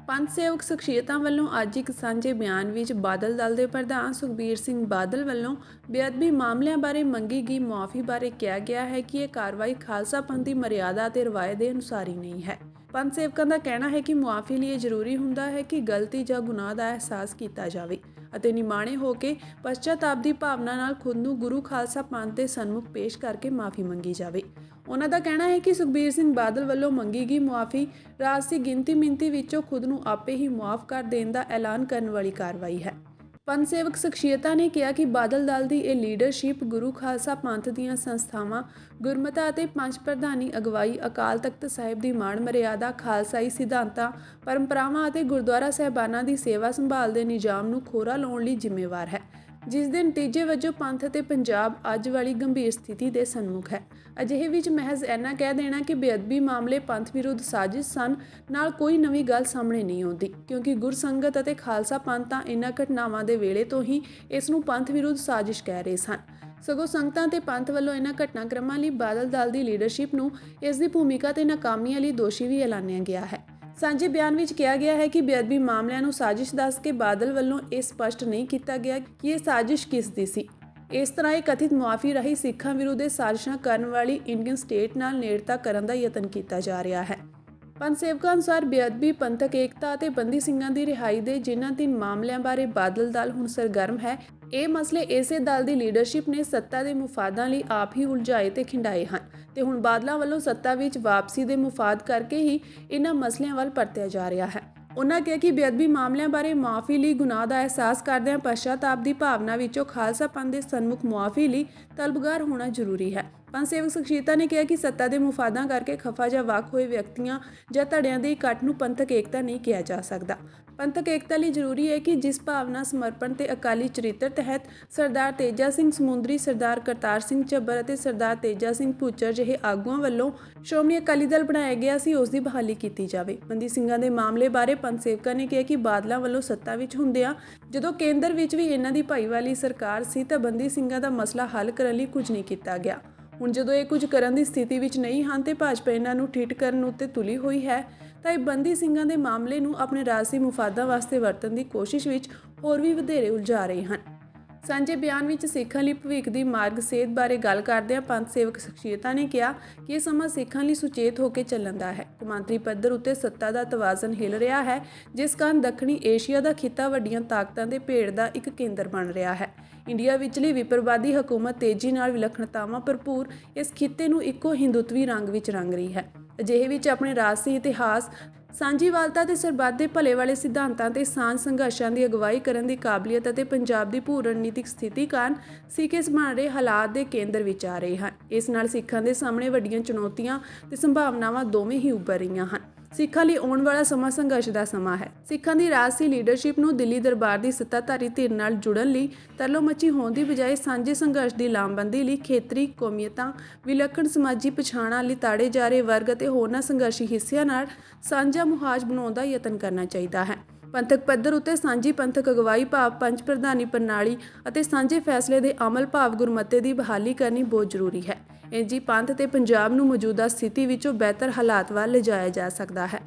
ਪੰਥ ਸੇਵਕ ਸ਼ਖਸੀਅਤਾਂ ਵੱਲੋਂ ਅੱਜ ਇੱਕ ਸਾਂਝੇ ਬਿਆਨ ਵਿੱਚ ਬਾਦਲ ਦਲ ਦੇ ਪ੍ਰਧਾਨ ਸੁਖਬੀਰ ਸਿੰਘ ਬਾਦਲ ਵੱਲੋਂ ਬੇਅਦਬੀ ਮਾਮਲਿਆਂ ਬਾਰੇ ਮੰਗੀ ਗਈ ਮੁਆਫੀ ਬਾਰੇ ਕਿਹਾ ਗਿਆ ਹੈ ਕਿ ਇਹ ਕਾਰਵਾਈ ਖਾਲਸਾ ਪੰਥ ਦੀ ਮਰਿਆਦਾ ਅਤੇ ਰਵਾਇਤ ਦੇ ਅਨੁਸਾਰ ਹੀ ਨਹੀਂ ਹੈ। ਪੰਥ ਸੇਵਕਾਂ ਦਾ ਕਹਿਣਾ ਹੈ ਕਿ ਮੁਆਫੀ ਲਈ ਇਹ ਜ਼ਰੂਰੀ ਹੁੰਦਾ ਹੈ ਕਿ ਗਲਤੀ ਜਾਂ ਗੁਨਾਹ ਦਾ ਅਹਿਸਾਸ ਕੀਤਾ ਜਾਵੇ ਅਤੇ ਨਿਮਾਣੇ ਹੋ ਕੇ ਪਛਤਾਪ ਦੀ ਭਾਵਨਾ ਨਾਲ ਖੁਦ ਨੂੰ ਗੁਰੂ ਖਾਲਸਾ ਪੰਥ ਦੇ ਸਨਮੁਖ ਪੇਸ਼ ਕਰਕੇ ਮਾਫੀ ਮੰਗੀ ਜਾਵੇ। ਉਹਨਾਂ ਦਾ ਕਹਿਣਾ ਹੈ ਕਿ ਸੁਖਬੀਰ ਸਿੰਘ ਬਾਦਲ ਵੱਲੋਂ ਮੰਗੀ ਗਈ ਮੁਆਫੀ ਰਾਜਸੀ ਗਿਣਤੀ ਮਿੰਤੀ ਵਿੱਚੋਂ ਖੁਦ ਨੂੰ ਆਪੇ ਹੀ ਮੁਆਫ ਕਰ ਦੇਣ ਦਾ ਐਲਾਨ ਕਰਨ ਵਾਲੀ ਕਾਰਵਾਈ ਹੈ। ਪੰਥ ਸੇਵਕ ਸ਼ਖਸੀਅਤਾਂ ਨੇ ਕਿਹਾ ਕਿ ਬਾਦਲ ਦਲ ਦੀ ਇਹ ਲੀਡਰਸ਼ਿਪ ਗੁਰੂ ਖਾਲਸਾ ਪੰਥ ਦੀਆਂ ਸੰਸਥਾਵਾਂ, ਗੁਰਮਤਾ ਅਤੇ ਪੰਜ ਪ੍ਰਧਾਨੀ ਅਗਵਾਈ, ਅਕਾਲ ਤਖਤ ਸਾਹਿਬ ਦੀ ਮਾਣ ਮਰਿਆਦਾ, ਖਾਲਸਾਈ ਸਿਧਾਂਤਾਂ, ਪਰੰਪਰਾਵਾਂ ਅਤੇ ਗੁਰਦੁਆਰਾ ਸਾਹਿਬਾਨਾਂ ਦੀ ਸੇਵਾ ਸੰਭਾਲ ਦੇ ਨਿਜ਼ਾਮ ਨੂੰ ਖੋਰਾ ਲਾਉਣ ਲਈ ਜ਼ਿੰਮੇਵਾਰ ਹੈ, ਜਿਸ ਦੇ ਨਤੀਜੇ ਵਜੋਂ ਪੰਥ ਅਤੇ ਪੰਜਾਬ ਅੱਜ ਵਾਲੀ ਗੰਭੀਰ ਸਥਿਤੀ ਦੇ ਸਨਮੁਖ ਹੈ। ਅਜਿਹੇ ਵਿੱਚ ਮਹਿਜ਼ ਇੰਨਾ ਕਹਿ ਦੇਣਾ ਕਿ ਬੇਅਦਬੀ ਮਾਮਲੇ ਪੰਥ ਵਿਰੁੱਧ ਸਾਜ਼ਿਸ਼ ਸਨ ਨਾਲ ਕੋਈ ਨਵੀਂ ਗੱਲ ਸਾਹਮਣੇ ਨਹੀਂ ਆਉਂਦੀ, ਕਿਉਂਕਿ ਗੁਰਸੰਗਤ ਅਤੇ ਖਾਲਸਾ ਪੰਥ ਤਾਂ ਇਹਨਾਂ ਘਟਨਾਵਾਂ ਦੇ ਵੇਲੇ ਤੋਂ ਹੀ ਇਸ ਨੂੰ ਪੰਥ ਵਿਰੁੱਧ ਸਾਜ਼ਿਸ਼ ਕਹਿ ਰਹੇ ਸਨ। ਸਗੋਂ ਸੰਗਤਾਂ ਤੇ ਪੰਥ ਵੱਲੋਂ ਇਹਨਾਂ ਘਟਨਾਕ੍ਰਮਾਂ ਲਈ ਬਾਦਲ ਦਲ ਦੀ ਲੀਡਰਸ਼ਿਪ ਨੂੰ ਇਸ ਦੀ ਭੂਮਿਕਾ ਤੇ ਨਾਕਾਮੀਆਂ ਲਈ ਦੋਸ਼ੀ ਵੀ ਐਲਾਨਿਆ ਗਿਆ ਹੈ। ਸਾਂਝੇ ਬਿਆਨ ਵਿੱਚ ਕਿਹਾ ਗਿਆ ਹੈ ਕਿ ਬੇਅਦਬੀ ਮਾਮਲਿਆਂ ਨੂੰ ਸਾਜ਼ਿਸ਼ ਦੱਸ ਕੇ ਬਾਦਲ ਵੱਲੋਂ ਇਹ ਸਪਸ਼ਟ ਨਹੀਂ ਕੀਤਾ ਗਿਆ ਕਿ ਇਹ ਸਾਜ਼ਿਸ਼ ਕਿਸ ਦੀ ਸੀ। ਇਸ ਤਰ੍ਹਾਂ ਇਹ ਕਥਿਤ ਮੁਆਫੀ ਰਾਹੀਂ ਸਿੱਖਾਂ ਵਿਰੁੱਧ ਸਾਜ਼ਿਸ਼ਾਂ ਕਰਨ ਵਾਲੀ ਇੰਡੀਅਨ ਸਟੇਟ ਨਾਲ ਨੇੜਤਾ ਕਰਨ ਦਾ ਯਤਨ ਕੀਤਾ ਜਾ ਰਿਹਾ ਹੈ। ਪੰਥ ਸੇਵਕਾਂ ਅਨੁਸਾਰ ਬੇਅਦਬੀ, ਪੰਥਕ ਏਕਤਾ ਅਤੇ ਬੰਦੀ ਸਿੰਘਾਂ ਦੀ ਰਿਹਾਈ ਦੇ ਜਿਨ੍ਹਾਂ 3 ਮਾਮਲਿਆਂ ਬਾਰੇ ਬਾਦਲ ਦਲ ਹੁਣ ਸਰਗਰਮ ਹੈ, ਇਹ ਮਸਲੇ ਇਸੇ ਦਲ ਦੀ ਲੀਡਰਸ਼ਿਪ ਨੇ ਸੱਤਾ ਦੇ ਮੁਫਾਦਾਂ ਲਈ ਆਪ ਹੀ ਉਲਝਾਏ ਤੇ ਖਿੰਡਾਏ ਹਨ ਤੇ ਹੁਣ ਬਾਦਲਾਂ ਵੱਲੋਂ ਸੱਤਾ ਵਿੱਚ ਵਾਪਸੀ ਦੇ ਮੁਫਾਦ ਕਰਕੇ ਹੀ ਇਹਨਾਂ ਮਸਲਿਆਂ ਵੱਲ ਪਰਤਿਆ ਜਾ ਰਿਹਾ ਹੈ। ਉਨ੍ਹਾਂ ਕਿਹਾ ਕਿ ਬੇਅਦਬੀ ਮਾਮਲਿਆਂ ਬਾਰੇ ਮੁਆਫੀ ਲਈ ਗੁਨਾਹ ਦਾ ਅਹਿਸਾਸ ਕਰਦਿਆਂ ਪਛਤਾਪ ਦੀ ਭਾਵਨਾ ਵਿੱਚੋਂ ਖਾਲਸਾ ਪੰਥ ਦੇ ਸਨਮੁਖ ਮੁਆਫੀ ਲਈ ਤਲਬਗਾਰ ਹੋਣਾ ਜ਼ਰੂਰੀ ਹੈ। ਪੰਥ ਸੇਵਕ ਸ਼ਖਸੀਅਤਾਂ ਨੇ ਕਿਹਾ ਕਿ ਸੱਤਾ ਦੇ ਮੁਫਾਦਾਂ ਕਰਕੇ ਖਫਾ ਜਾਂ ਵੱਖ ਹੋਏ ਵਿਅਕਤੀਆਂ ਜਾਂ ਧੜਿਆਂ ਦੇ ਇਕੱਠ ਨੂੰ ਪੰਥਕ ਏਕਤਾ ਨਹੀਂ ਕਿਹਾ ਜਾ ਸਕਦਾ। ਪੰਥਕ ਏਕਤਾ ਲਈ ਜ਼ਰੂਰੀ ਹੈ ਕਿ ਜਿਸ ਭਾਵਨਾ, ਸਮਰਪਣ ਤੇ ਅਕਾਲੀ ਚਰਿੱਤਰ ਤਹਿਤ ਸਰਦਾਰ ਤੇਜਾ ਸਿੰਘ ਸਮੁੰਦਰੀ, ਸਰਦਾਰ ਕਰਤਾਰ ਸਿੰਘ ਝੱਬਰ ਅਤੇ ਸਰਦਾਰ ਤੇਜਾ ਸਿੰਘ ਭੁੱਚਰ ਜਿਹੇ ਆਗੂਆਂ ਵੱਲੋਂ ਸ਼੍ਰੋਮਣੀ ਅਕਾਲੀ ਦਲ ਬਣਾਇਆ ਗਿਆ ਸੀ, ਉਸ ਦੀ ਬਹਾਲੀ ਕੀਤੀ ਜਾਵੇ। ਬੰਦੀ ਸਿੰਘਾਂ ਦੇ ਮਾਮਲੇ ਬਾਰੇ ਪੰਥ ਸੇਵਕਾਂ ਨੇ ਕਿਹਾ ਕਿ ਬਾਦਲਾਂ ਵੱਲੋਂ ਸੱਤਾ ਵਿੱਚ ਹੁੰਦਿਆਂ ਜਦੋਂ ਕੇਂਦਰ ਵਿੱਚ ਵੀ ਇਹਨਾਂ ਦੀ ਭਾਈਵਾਲੀ ਸਰਕਾਰ ਸੀ ਤਾਂ ਬੰਦੀ ਸਿੰਘਾਂ ਦਾ ਮਸਲਾ ਹੱਲ ਕਰਨ ਲਈ ਕੁਝ ਨਹੀਂ ਕੀਤਾ ਗਿਆ। ਹੁਣ ਜਦੋਂ ਇਹ ਕੁਝ ਕਰਨ ਦੀ ਸਥਿਤੀ ਵਿੱਚ ਨਹੀਂ ਹਨ ਤੇ ਭਾਜਪਾ ਇਹਨਾਂ ਨੂੰ ਠਿੱਠ ਕਰਨ ਉੱਤੇ ਤੁਲੀ ਹੋਈ ਹੈ ਤਾਂ ਇਹ ਬੰਦੀ ਸਿੰਘਾਂ ਦੇ ਮਾਮਲੇ ਨੂੰ ਆਪਣੇ ਰਾਜਸੀ ਮੁਫਾਦਾਂ ਵਾਸਤੇ ਵਰਤਣ ਦੀ ਕੋਸ਼ਿਸ਼ ਵਿੱਚ ਹੋਰ ਵੀ ਵਧੇਰੇ ਉਲਝਾ ਰਹੇ ਹਨ। ਸਾਂਝੇ ਬਿਆਨ ਵਿੱਚ ਸਿੱਖਾਂ ਲਈ ਭਵਿੱਖ ਦੀ ਮਾਰਗ ਸੇਧ ਬਾਰੇ ਗੱਲ ਕਰਦਿਆਂ ਪੰਥ ਸੇਵਕ ਸ਼ਖਸੀਅਤਾਂ ਨੇ ਕਿਹਾ ਕਿ ਇਹ ਸਮਾਂ ਸਿੱਖਾਂ ਲਈ ਸੁਚੇਤ ਹੋ ਕੇ ਚੱਲਣ ਦਾ ਹੈ। ਕੌਮਾਂਤਰੀ ਪੱਧਰ ਉੱਤੇ ਸੱਤਾ ਦਾ ਤਵਾਜ਼ਨ ਹਿਲ ਰਿਹਾ ਹੈ, ਜਿਸ ਕਾਰਨ ਦੱਖਣੀ ਏਸ਼ੀਆ ਦਾ ਖਿੱਤਾ ਵੱਡੀਆਂ ਤਾਕਤਾਂ ਦੇ ਭੇੜ ਦਾ ਇੱਕ ਕੇਂਦਰ ਬਣ ਰਿਹਾ ਹੈ। ਇੰਡੀਆ ਵਿਚਲੀ ਵਿਪਰਵਾਦੀ ਹਕੂਮਤ ਤੇਜ਼ੀ ਨਾਲ ਵਿਲੱਖਣਤਾਵਾਂ ਭਰਪੂਰ ਇਸ ਖਿੱਤੇ ਨੂੰ ਇੱਕੋ ਹਿੰਦੂਤਵੀ ਰੰਗ ਵਿੱਚ ਰੰਗ ਰਹੀ ਹੈ। ਅਜਿਹੇ ਵਿੱਚ ਆਪਣੇ ਰਾਜਸੀ ਇਤਿਹਾਸ, ਸਾਂਝੀਵਾਲਤਾ ਤੇ ਸਰਬੱਤ ਦੇ ਭਲੇ ਵਾਲੇ ਸਿਧਾਂਤਾਂ ਤੇ ਸਾਂਝ ਸੰਘਰਸ਼ਾਂ ਦੀ ਅਗਵਾਈ ਕਰਨ ਦੀ ਕਾਬਲੀਅਤ ਅਤੇ ਪੰਜਾਬ ਦੀ ਭੂ ਰਣਨੀਤਿਕ ਸਥਿਤੀ ਕਾਰਨ ਸਿੱਖ ਇਸ ਬਣ ਰਹੇ ਹਾਲਾਤ ਦੇ ਕੇਂਦਰ ਵਿੱਚ ਆ ਰਹੇ ਹਨ। ਇਸ ਨਾਲ ਸਿੱਖਾਂ ਦੇ ਸਾਹਮਣੇ ਵੱਡੀਆਂ ਚੁਣੌਤੀਆਂ ਤੇ ਸੰਭਾਵਨਾਵਾਂ ਦੋਵੇਂ ਹੀ ਉੱਭਰ ਰਹੀਆਂ ਹਨ। ਸਿੱਖਾਂ ਲਈ ਆਉਣ ਵਾਲਾ ਸਮਾਂ ਸੰਘਰਸ਼ ਦਾ ਸਮਾਂ ਹੈ। ਸਿੱਖਾਂ ਦੀ ਰਾਜਸੀ ਲੀਡਰਸ਼ਿਪ ਨੂੰ ਦਿੱਲੀ ਦਰਬਾਰ ਦੀ ਸੱਤਾਧਾਰੀ ਧਿਰ ਨਾਲ ਜੁੜਨ ਲਈ ਤਰਲੋ ਮੱਚੀ ਹੋਣ ਦੀ ਬਜਾਏ ਸਾਂਝੇ ਸੰਘਰਸ਼ ਦੀ ਲਾਮਬੰਦੀ ਲਈ ਖੇਤਰੀ ਕੌਮੀਅਤਾਂ, ਵਿਲੱਖਣ ਸਮਾਜੀ ਪਛਾਣਾਂ ਲਈ ਤਾੜੇ ਜਾ ਰਹੇ ਵਰਗ ਅਤੇ ਹੋਰਨਾਂ ਸੰਘਰਸ਼ੀ ਹਿੱਸਿਆਂ ਨਾਲ ਸਾਂਝਾ ਮੁਹਾਜ਼ ਬਣਾਉਣ ਦਾ ਯਤਨ ਕਰਨਾ ਚਾਹੀਦਾ ਹੈ। ਪੰਥਕ ਪੱਧਰ ਉੱਤੇ ਸਾਂਝੀ ਪੰਥਕ ਅਗਵਾਈ ਭਾਵ ਪੰਜ ਪ੍ਰਧਾਨੀ ਪ੍ਰਣਾਲੀ ਅਤੇ ਸਾਂਝੇ ਫੈਸਲੇ ਦੇ ਅਮਲ ਭਾਵ ਗੁਰਮਤੇ ਦੀ ਬਹਾਲੀ ਕਰਨੀ ਬਹੁਤ ਜ਼ਰੂਰੀ ਹੈ। ਇੰਝ ਹੀ ਪੰਥ ਤੇ ਪੰਜਾਬ ਨੂੰ ਮੌਜੂਦਾ ਸਥਿਤੀ ਵਿੱਚੋਂ ਬਿਹਤਰ ਹਾਲਾਤ ਵੱਲ ਲਿਜਾਇਆ ਜਾ ਸਕਦਾ ਹੈ।